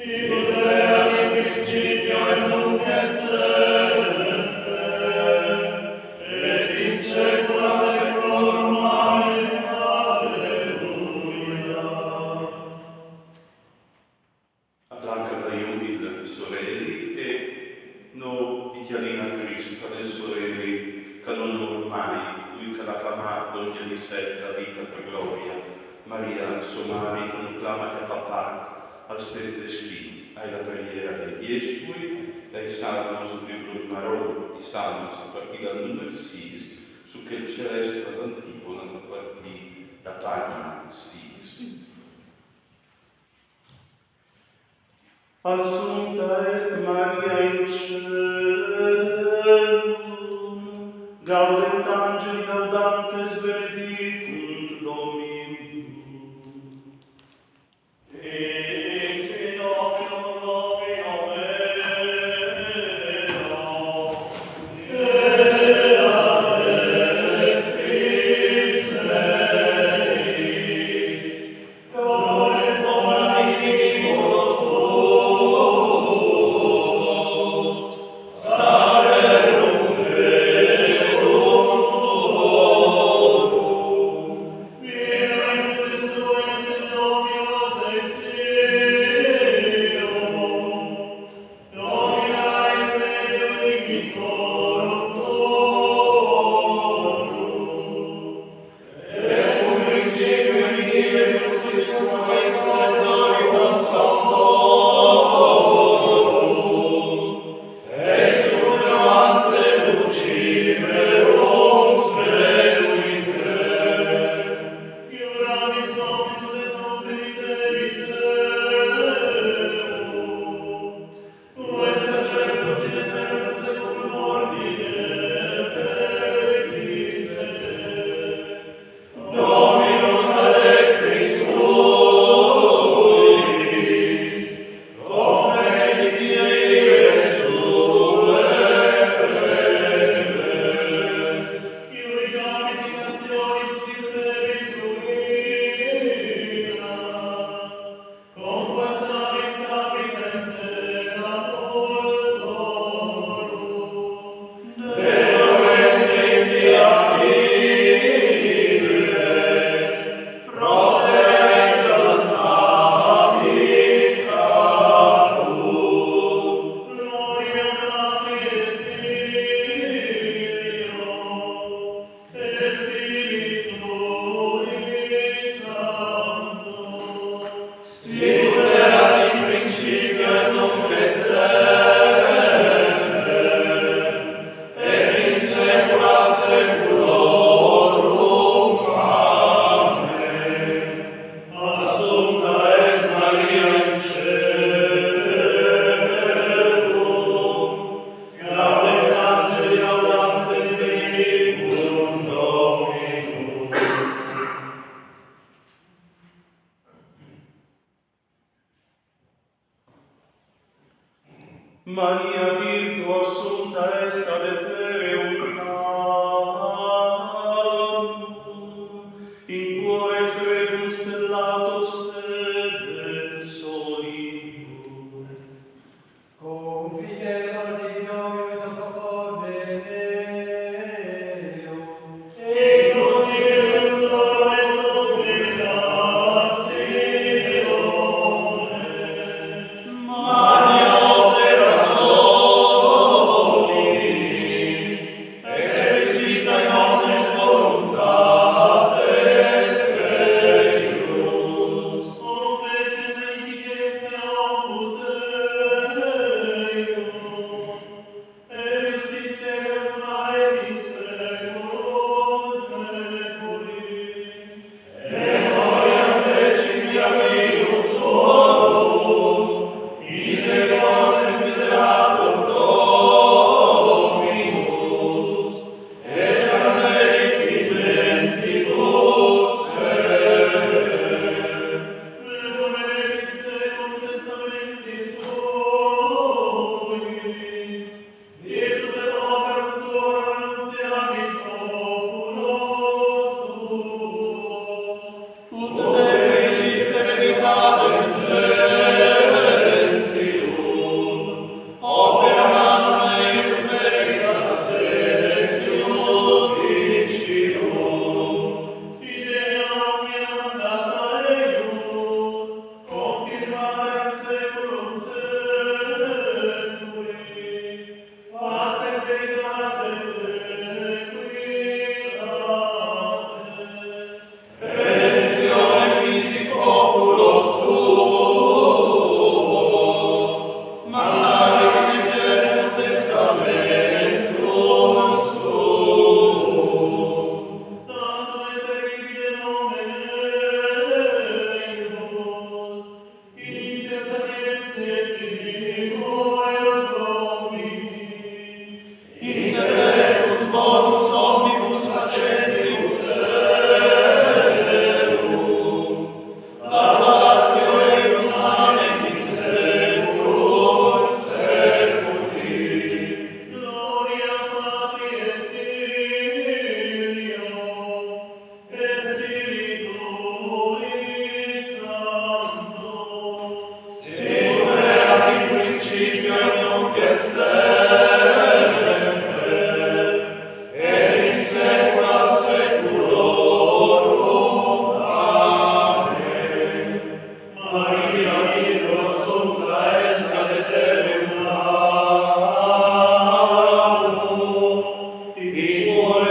Sicut erat in principio et nunc et semper, et in saecula saeculorum. Amen. Alleluia. Acclamcat iubile sorelli, e no itialina Christo nel sorelli, ca non ormai, lui che l'acclamat d'ogni anisetta vita per gloria, Maria, suo marito, non clamat a papà, al stesso destino, ai la preghiera dei 10 cui, dai salmos su libro di Marone, i salmos a partire dal numero 6, su che il celeste las antifonas a partire da pagina 6. Assumpta est Maria in caelum, gaudent angeli laudantes benedicunt Dominum. Hic in nomine Domini meo, Deus Christus Reis, Domine omnibus suos, saerum et tuorum, viribus tuum in Dominus exilio, Domina in medio incorruptorum, et cum principio in die virtutis sua in splendorium sanctorum, exunt ante Luciferum celuique, Iuramit Dominus et non peritebit Deum, tu et sacerdos in aeternum saeculum ordine perquisite, Dominus ad extris tuis, confecit Iesus reges, iuricavit in nationibus in ruina, compassavit capitem terra mortorum, deorente in diabile, propter exaltavit caput, gloria Patri et Filio, et Spiritui Sancto, sicut erat in principio et nunc et semper, et in saecula saeculorum. Amen. Assumpta est Maria in caelum, gaudent angeli laudantes benedicunt Dominum. Maria Virgo assumpta est ad ethereum calum, in cuore ex regum stellato sedet solibus. Confidebor Deo et a favore meo, et considerus loro et obligazione. Maria opera Domini, Intellectus bonus omnibus facentius eum, laudatio eius manem in seculum seculi. Gloria Patri et Filio et Spiritui Sancto. Sicut erat in principio et nunc et semper, et in saecula saeculorum. Amen. Maria Virgo Assumpta est ad aeternum natum, in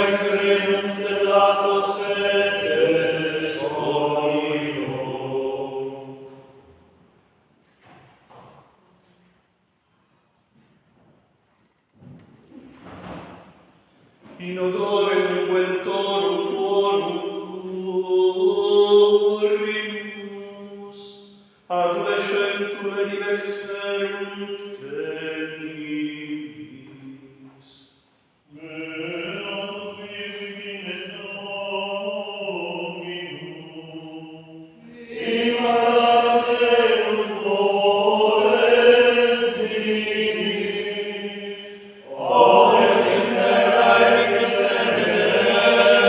ex regum stellato sede solio. In odore unguentorum tuorum turbimus, adolescentum edilexerum tenis. Beatus Virgine Dominum. Immolatus volenti. Odes in terra et semeneus,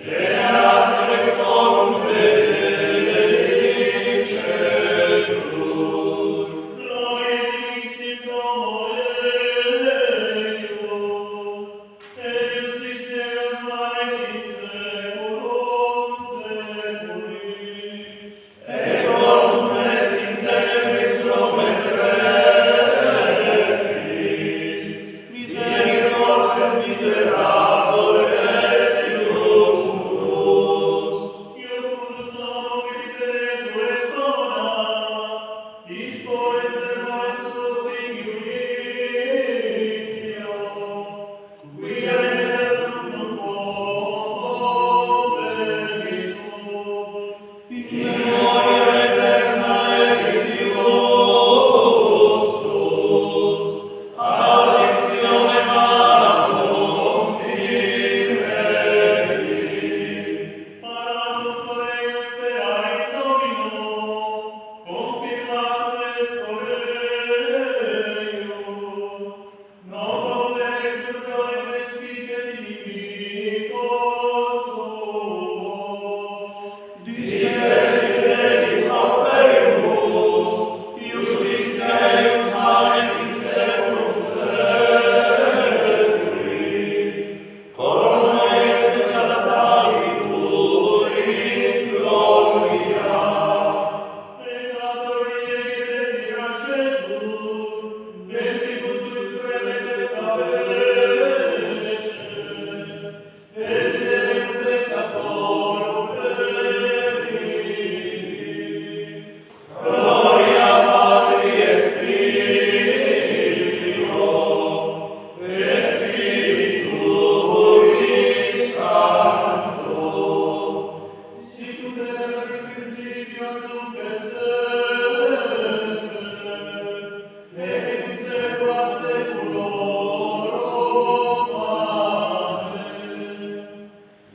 generatio lectorum benedicebur. Gloria divicit Domo eius, et justitia eius manegit seculum seculi. Exortum est in tenebris nomen Regis, misericordia miserabile Deus tuus. Iacunus homo miseretur et dona, dispores servare suos ingiuritio, quia etertum non povebitur. In memoria eterna Deus tuus, auditione magnum tirevi. Paratum coreius sperae in Domino, confirmatum est coreius, non convenitur corim despice inimicos suos. Dispersit Dei pauperumus, justitia eius manet in seculum seculi. Corona eius exaltabitur in gloria. Peccator viegit et irascetur, vendimus suis fremet et cabesce, desiderium peccatorum peribili. Gloria Patri et Filio et Spiritui Sancto. Sicut erat in principio et nunc et semper, et in saecula saeculorum. Amen.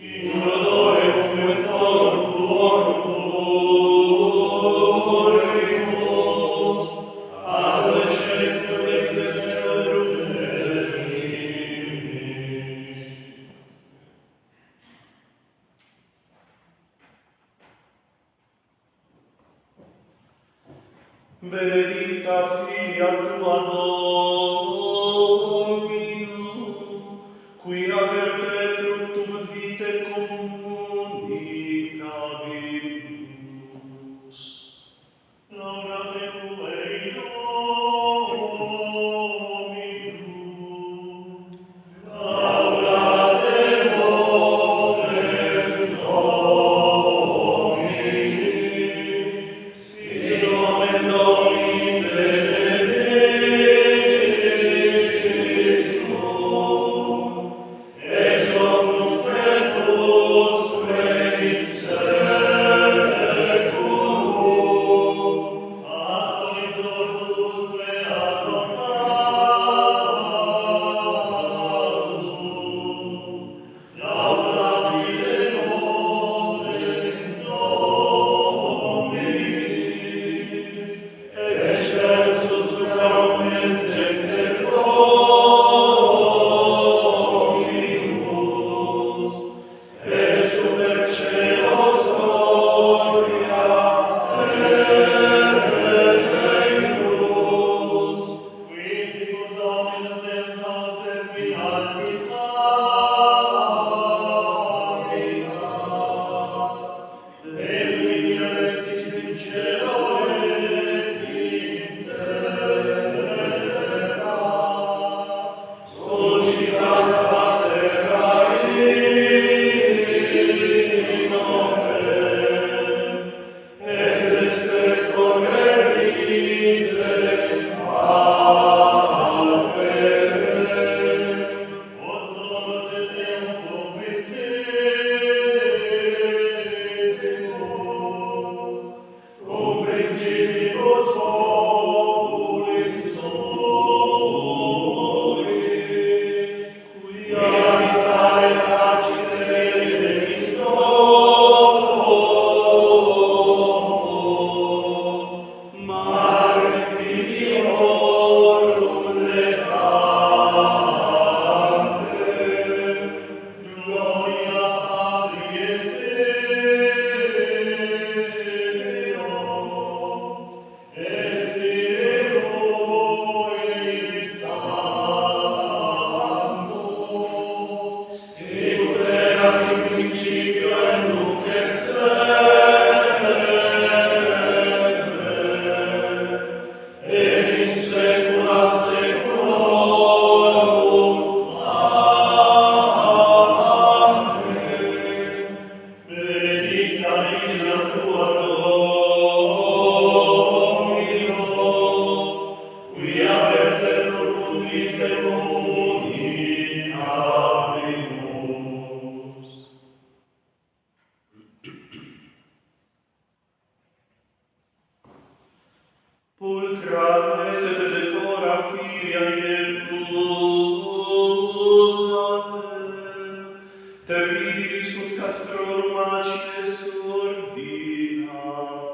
In odore unguentorum tuorum turbimus, adolescentum edilexerum tenis. Benedicta filia tua Dominum, quia per te fructum vitae communicabimus. Laudate Tuae Dominum. Laudate nomen Domini, sit nomen Domini benedictum, ex hoc nunc et usque in seculum. Pulcra esse decora filia Ierusalem, terribilis ut castrorum acides ordinata.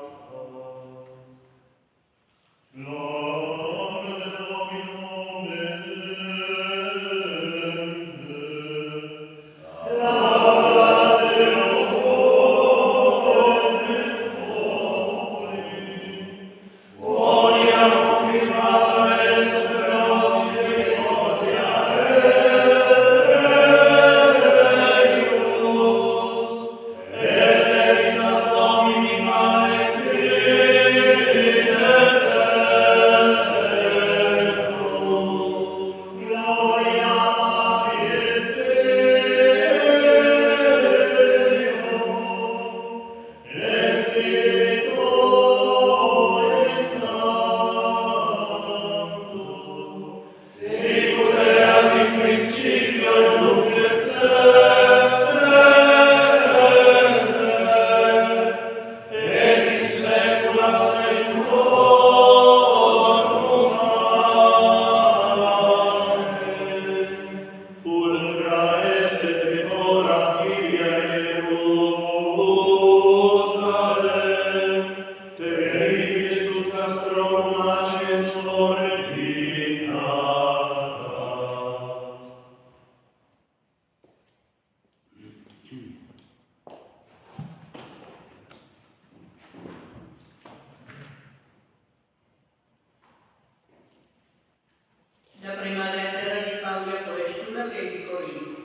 La prima lettera di Paolo Apostolo che è di Corinto.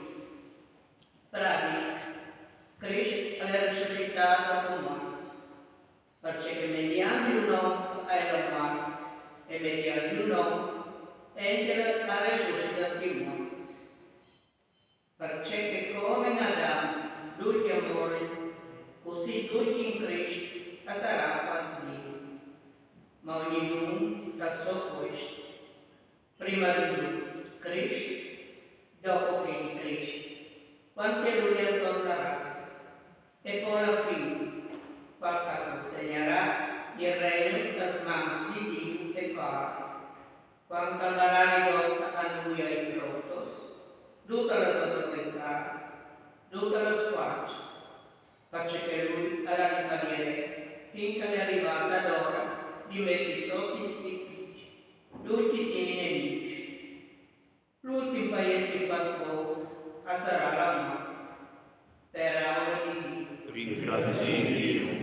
Bravis, Cristo è risuscitato da morte, perché mediante un uomo è la morte, e mediante un uomo è la risuscita di morte. Perché come in Adamo tutti amore, così tutti in Cristo sarà fazili. Ma ognuno dal suo posto. Prima di lui, Cristo, dopo che di Cristo, quando lui tornerà. E con la fine, quando consegnerà il regno das mani di Dio e Padre. Quando darà ridotta a lui ai protos, tutta la autorità, tutta la squadra, perché lui alla rimanere, finché è arrivata l'ora di mettere sotto i scritti. Tutti siete nemici. L'ultimo paese fa fuoco, sarà la morte. Per di Dio. Ringrazi Dio.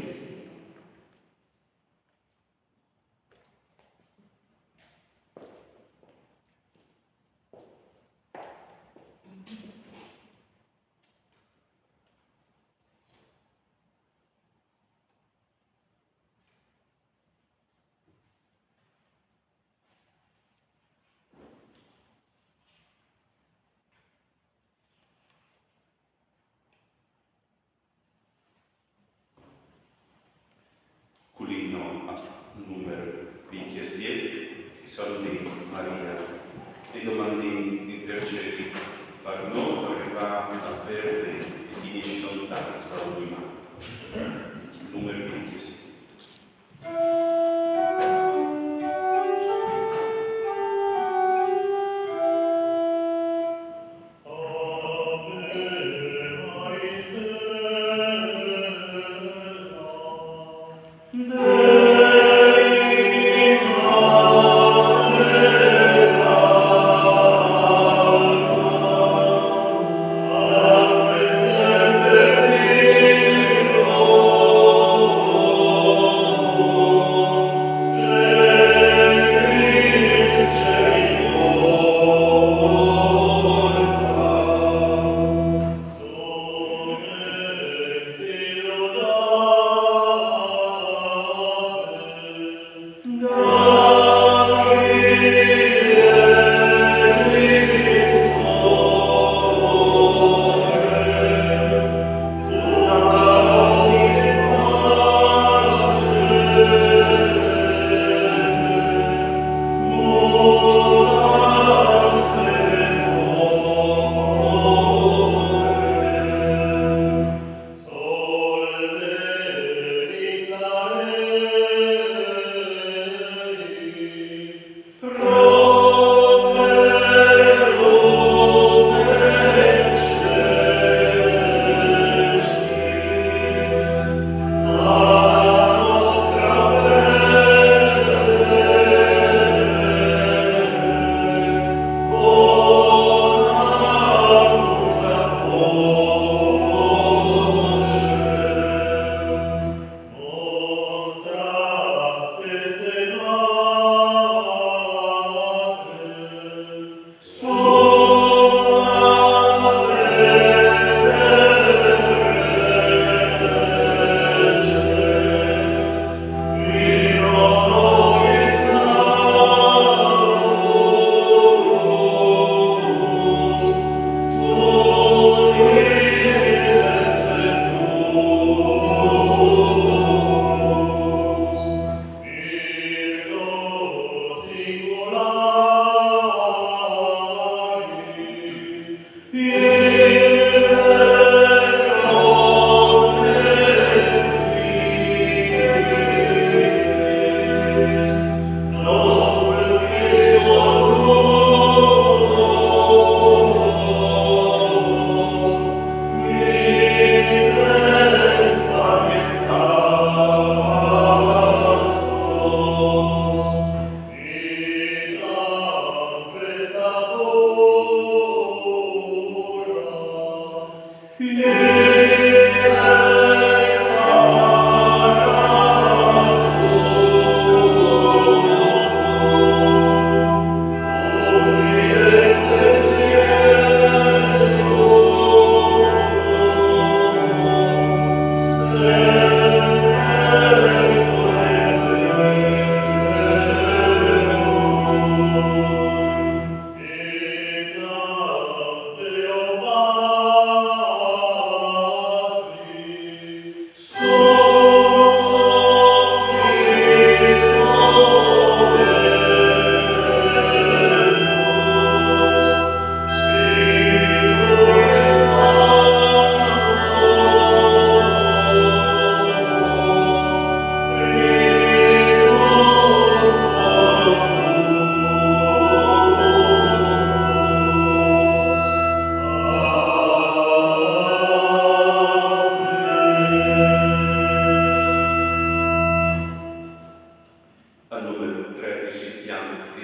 Culino a numero 27, che saluti Maria e domandi intercedi per noi arrivare a verde e di 10 lontani, saluti numero 27.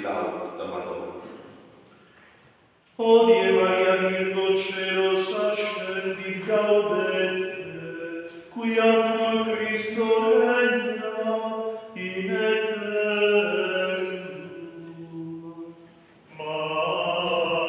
di laud da Madonna. Odie Maria Virgo celos ascendit gaudete, quia Cristo regna in aeternum. Magnificat.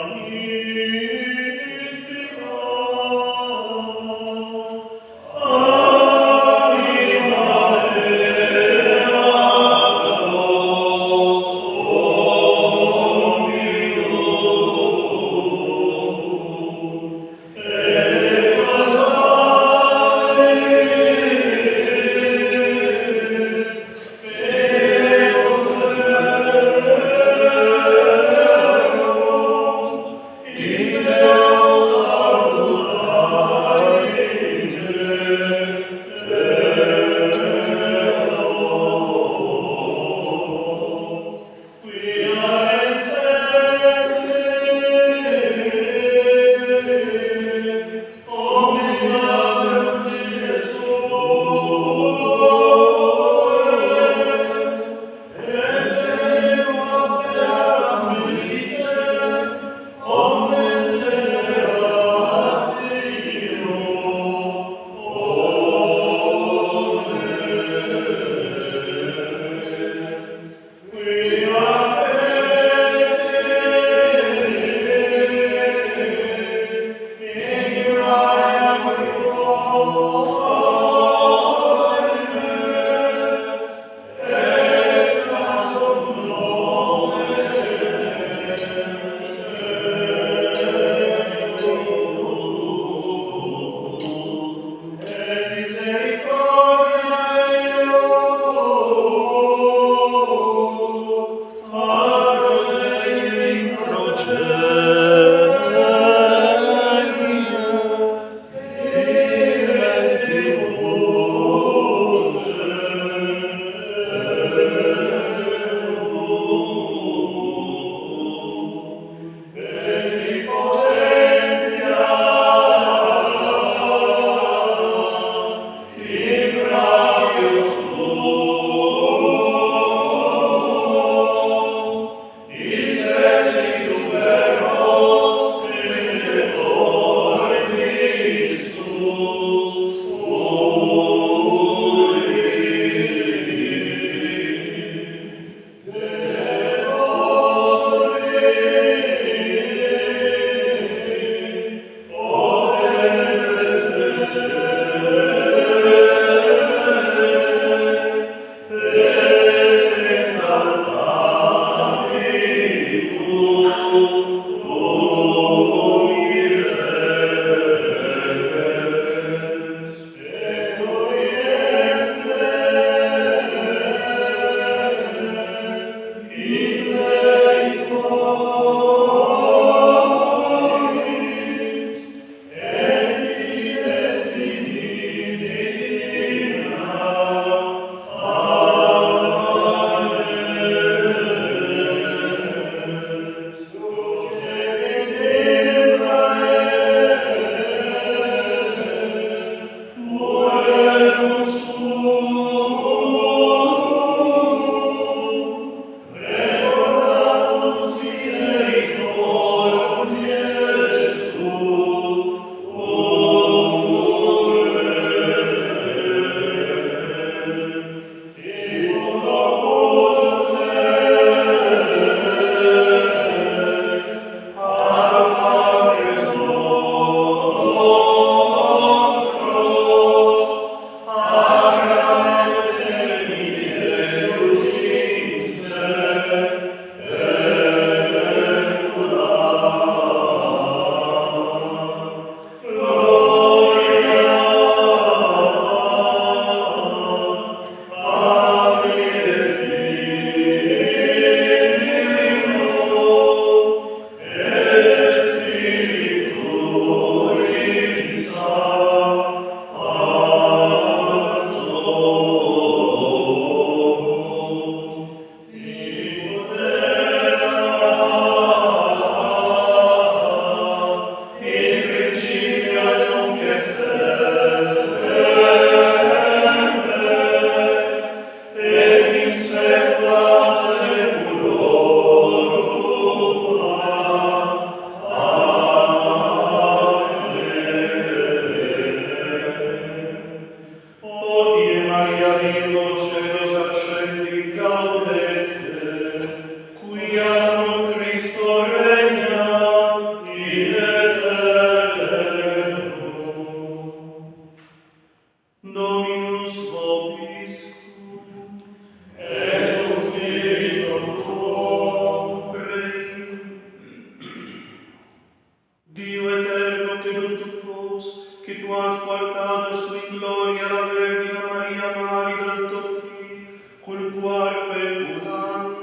cuor peculam,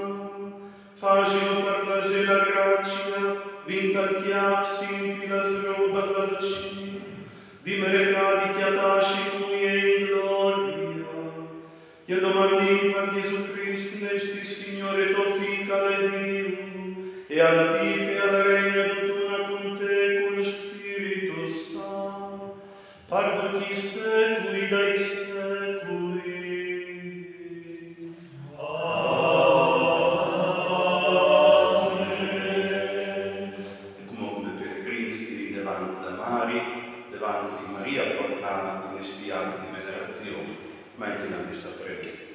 facilo per plage la gracia, vinta chiaf simpi las robas dal cielo, di mercati chiataci cui in gloria, che domani per Gesù Cristo, nesti Signore, to fica le Dio, e al vive e al regno tutt'una con te, con lo Spirito Santo, pardo chi seculi dai secoli. E come peregrini si davanti da Mari, davanti di Maria, portata come spiante di venerazione, ma in questa preghiera.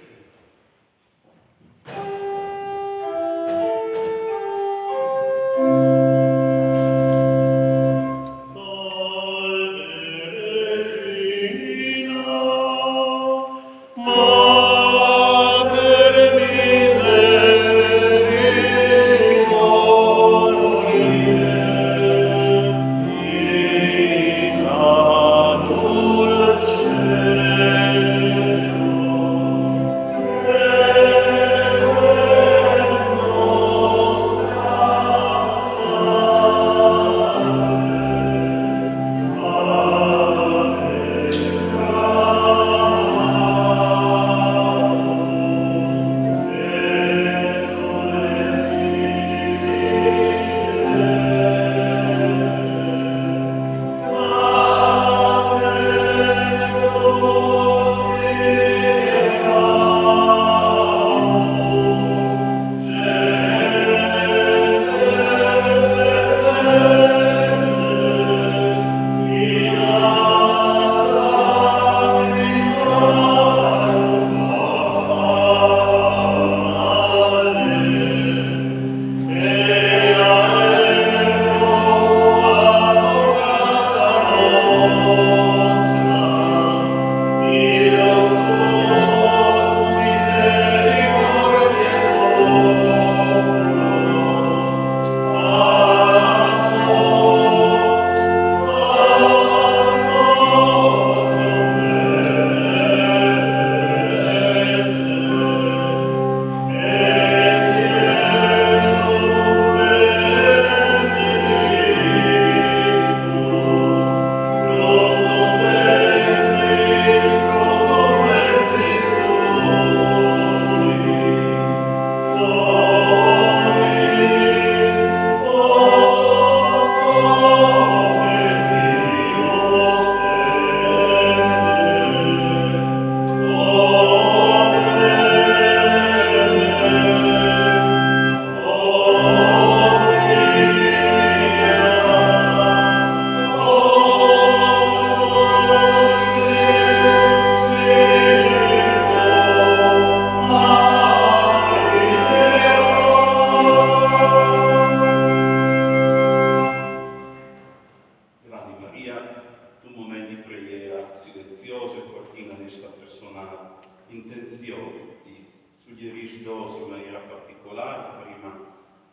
intenzione di suggerisci dose in maniera particolare, prima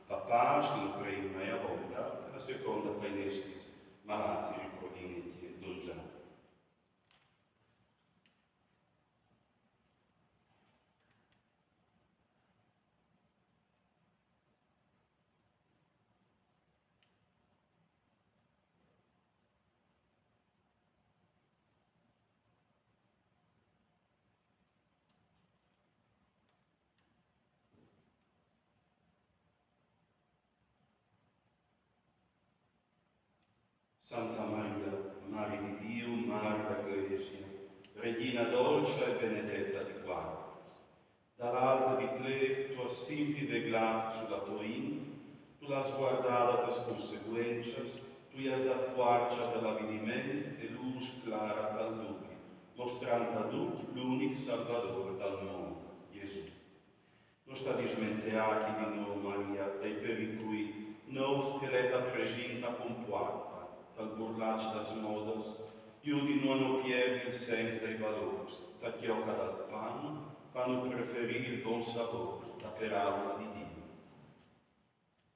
la pace, la prima e a volta, e la seconda per nestis malazzi ricordiniti e dongiani. Santa Maria, Mare di Dio, Mare d'Ecclesia, Regina dolce e benedetta di guarda, dall'alto di plef tu simpi veglat sulla toin, tu l'has guardata das conseguences, tu has dat forza dell'avvenimento e luz clara dal dubbio, mostrando a tutti l'unico Salvador dal mondo, Gesù. Non sta dismenteati di noi, Maria, dei pericoli, noi che l'eta preginta comporta, dal burlaccio das modas, io di non pierde il senso dei valori, da chiocca dal pane, fanno preferire il buon sapore, la parola di Dio.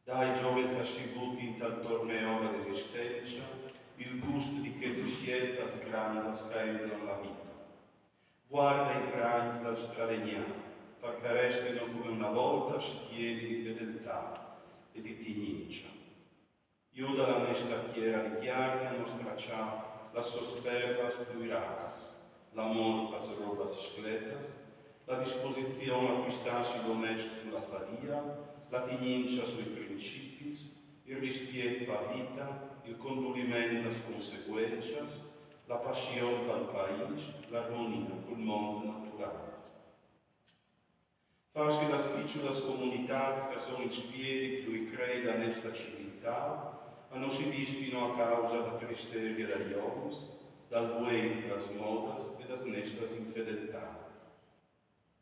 Dai giovani sgascibuti in tal torneo d'esistenza, il gusto di che si scelta sgrana scambia la vita. Guarda i grandi dal stralegnato, perché restino come una volta pieni di fedeltà e di tignincia. Io dalla nostra chiera dichiara a nostra ciao las sosperbas pluiradas, l'amor pas robas escletas, la disposizione a quistarsi domestico la faria, la tignincia sui principis, il rispetto a vita, il condulimento as consequenzias, la passione al país, l'armonia col mondo naturale. Farsi las picciolas comunità che sono in spiedi più creda nesta civiltà, non si disfino a causa da tristeria dagli uomini, dal vuoto das modas e das nestas infedeltades.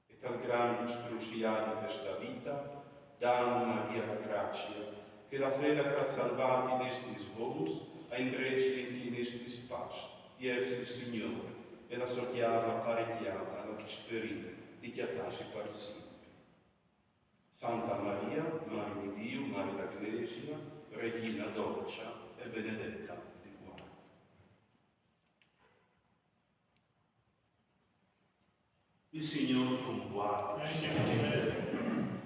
E tal grande istruzione di questa vita, dà Maria la grazia, che la fede che ha salvato in questi svons, ha indrecci in questi spazi, di essere il Signore e la sua chiesa apparecchiata alla disperire di chiatarsi per sempre. Santa Maria, Madre di Dio, Madre d'Ecclesia, Regina dolce e benedetta di cuore. Il Signore con voi,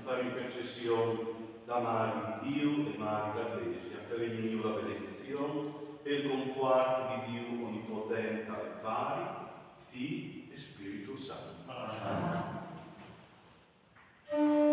per intercessione da Madre di Dio e Madre d'Ecclesia, per il la benedizione e il conforto di Dio onnipotente e pari, Figlio e Spirito Santo. Amen. Amen.